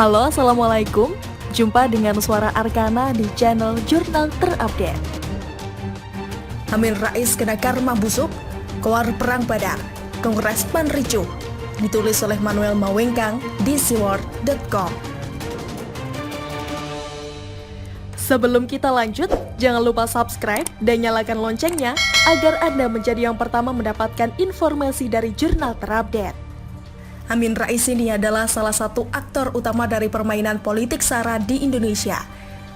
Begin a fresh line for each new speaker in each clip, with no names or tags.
Halo, Assalamualaikum. Jumpa dengan Suara Arkana di channel Jurnal Terupdate.
Amin Rais kena karma busuk, keluar perang Badar, Kongres PAN ricuh. Ditulis oleh Manuel Mawengkang di seaworld.com.
Sebelum kita lanjut, jangan lupa subscribe dan nyalakan loncengnya agar Anda menjadi yang pertama mendapatkan informasi dari Jurnal Terupdate.
Amin Rais ini adalah salah satu aktor utama dari permainan politik SARA di Indonesia.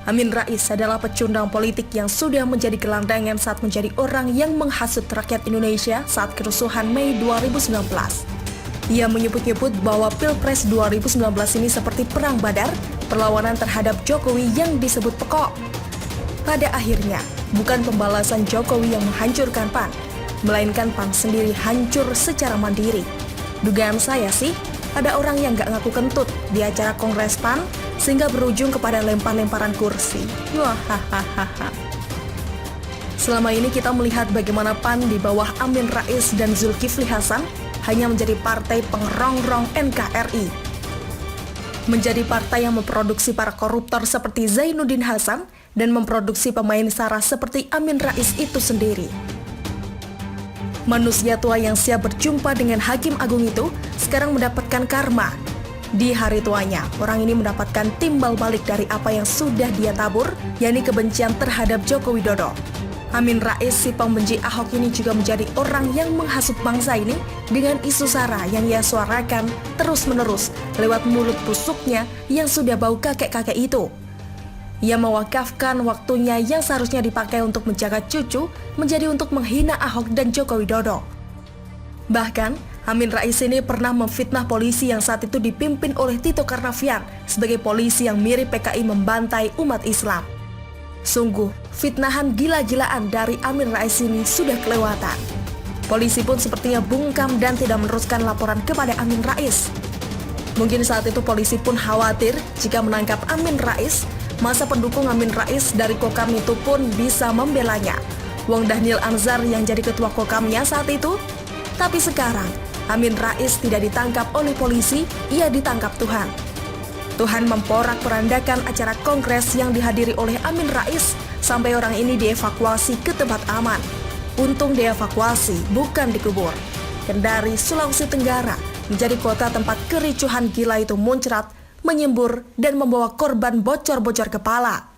Amin Rais adalah pecundang politik yang sudah menjadi gelandangan saat menjadi orang yang menghasut rakyat Indonesia saat kerusuhan Mei 2019. Ia menyebut-nyebut bahwa Pilpres 2019 ini seperti perang Badar, perlawanan terhadap Jokowi yang disebut pekok. Pada akhirnya, bukan pembalasan Jokowi yang menghancurkan PAN, melainkan PAN sendiri hancur secara mandiri. Dugaan saya sih, ada orang yang gak ngaku kentut di acara Kongres PAN sehingga berujung kepada lempar-lemparan kursi. Wahahaha. Selama ini kita melihat bagaimana PAN di bawah Amin Rais dan Zulkifli Hasan hanya menjadi partai pengerongrong NKRI. Menjadi partai yang memproduksi para koruptor seperti Zainuddin Hasan dan memproduksi pemain SARA seperti Amin Rais itu sendiri. Manusia tua yang siap berjumpa dengan Hakim Agung itu sekarang mendapatkan karma. Di hari tuanya, orang ini mendapatkan timbal balik dari apa yang sudah dia tabur, yakni kebencian terhadap Joko Widodo. Amin Rais, si pembenci Ahok ini juga menjadi orang yang menghasut bangsa ini dengan isu SARA yang ia suarakan terus-menerus lewat mulut busuknya yang sudah bau kakek-kakek itu. Ia mewakafkan waktunya yang seharusnya dipakai untuk menjaga cucu menjadi untuk menghina Ahok dan Joko Widodo. Bahkan, Amin Rais ini pernah memfitnah polisi yang saat itu dipimpin oleh Tito Karnavian sebagai polisi yang mirip PKI membantai umat Islam. Sungguh, fitnahan gila-gilaan dari Amin Rais ini sudah kelewatan. Polisi pun sepertinya bungkam dan tidak meneruskan laporan kepada Amin Rais. Mungkin saat itu polisi pun khawatir jika menangkap Amin Rais, masa pendukung Amin Rais dari Kokam itu pun bisa membelanya. Wong Dhanil Anzar yang jadi ketua Kokamnya saat itu. Tapi sekarang, Amin Rais tidak ditangkap oleh polisi, ia ditangkap Tuhan. Tuhan memporak-porandakan acara kongres yang dihadiri oleh Amin Rais sampai orang ini dievakuasi ke tempat aman. Untung dievakuasi, bukan dikubur. Kendari, Sulawesi Tenggara, menjadi kota tempat kericuhan gila itu muncrat, menyembur, dan membawa korban bocor-bocor kepala.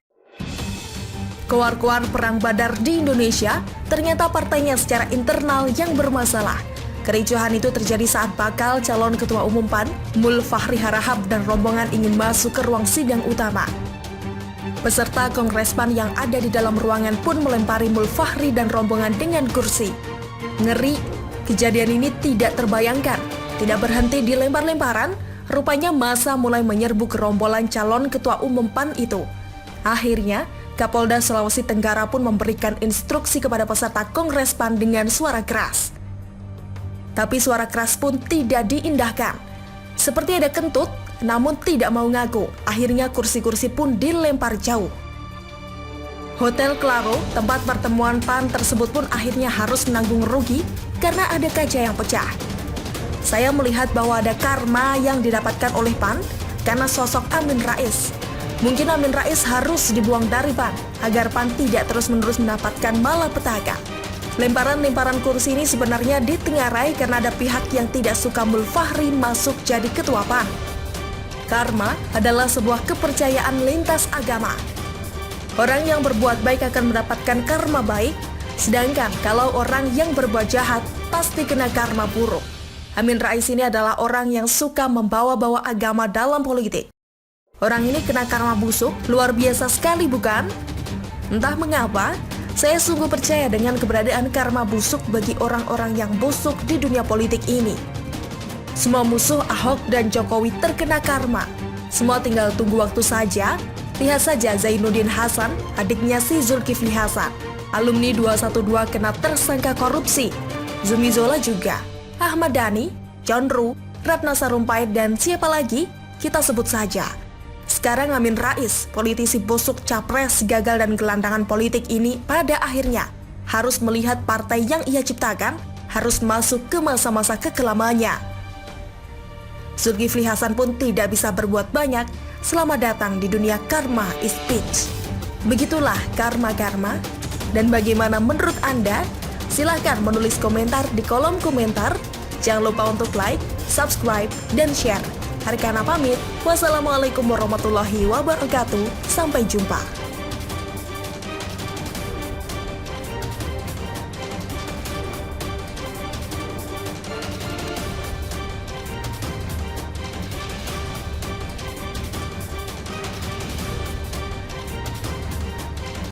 Keluar-keluar perang Badar di Indonesia, ternyata partainya secara internal yang bermasalah. Kericuhan itu terjadi saat bakal calon ketua umum PAN, Mul Fahri Harahap dan rombongan ingin masuk ke ruang sidang utama. Peserta Kongres PAN yang ada di dalam ruangan pun melempari Mul Fahri dan rombongan dengan kursi. Ngeri, kejadian ini tidak terbayangkan. Tidak berhenti di lempar-lemparan, rupanya massa mulai menyerbu gerombolan calon ketua umum PAN itu. Akhirnya, Kapolda Sulawesi Tenggara pun memberikan instruksi kepada peserta Kongres PAN dengan suara keras. Tapi suara keras pun tidak diindahkan. Seperti ada kentut, namun tidak mau ngaku. Akhirnya kursi-kursi pun dilempar jauh. Hotel Claro, tempat pertemuan PAN tersebut pun akhirnya harus menanggung rugi karena ada kaca yang pecah. Saya melihat bahwa ada karma yang didapatkan oleh PAN karena sosok Amin Rais. Mungkin Amin Rais harus dibuang dari PAN agar PAN tidak terus-menerus mendapatkan malapetaka. Lemparan-lemparan kursi ini sebenarnya ditengarai karena ada pihak yang tidak suka Mul Fahri masuk jadi ketua PAN. Karma adalah sebuah kepercayaan lintas agama. Orang yang berbuat baik akan mendapatkan karma baik, sedangkan kalau orang yang berbuat jahat pasti kena karma buruk. Amin Rais ini adalah orang yang suka membawa-bawa agama dalam politik. Orang ini kena karma busuk, luar biasa sekali bukan? Entah mengapa, saya sungguh percaya dengan keberadaan karma busuk bagi orang-orang yang busuk di dunia politik ini. Semua musuh Ahok dan Jokowi terkena karma. Semua tinggal tunggu waktu saja. Lihat saja Zainuddin Hasan, adiknya si Zulkifli Hasan. Alumni 212 kena tersangka korupsi. Zumi Zola juga. Ahmad Dhani, John Ruh, Ratna Sarumpait, dan siapa lagi? Kita sebut saja. Sekarang Amin Rais, politisi busuk capres, gagal dan gelandangan politik ini pada akhirnya harus melihat partai yang ia ciptakan harus masuk ke masa-masa kekelamannya. Zulkifli Hasan pun tidak bisa berbuat banyak. Selamat datang di dunia Karma is Bitch. Begitulah karma-karma. Dan bagaimana menurut Anda? Silahkan menulis komentar di kolom komentar. Jangan lupa untuk like, subscribe, dan share. Harikana pamit. Wassalamualaikum warahmatullahi wabarakatuh. Sampai jumpa.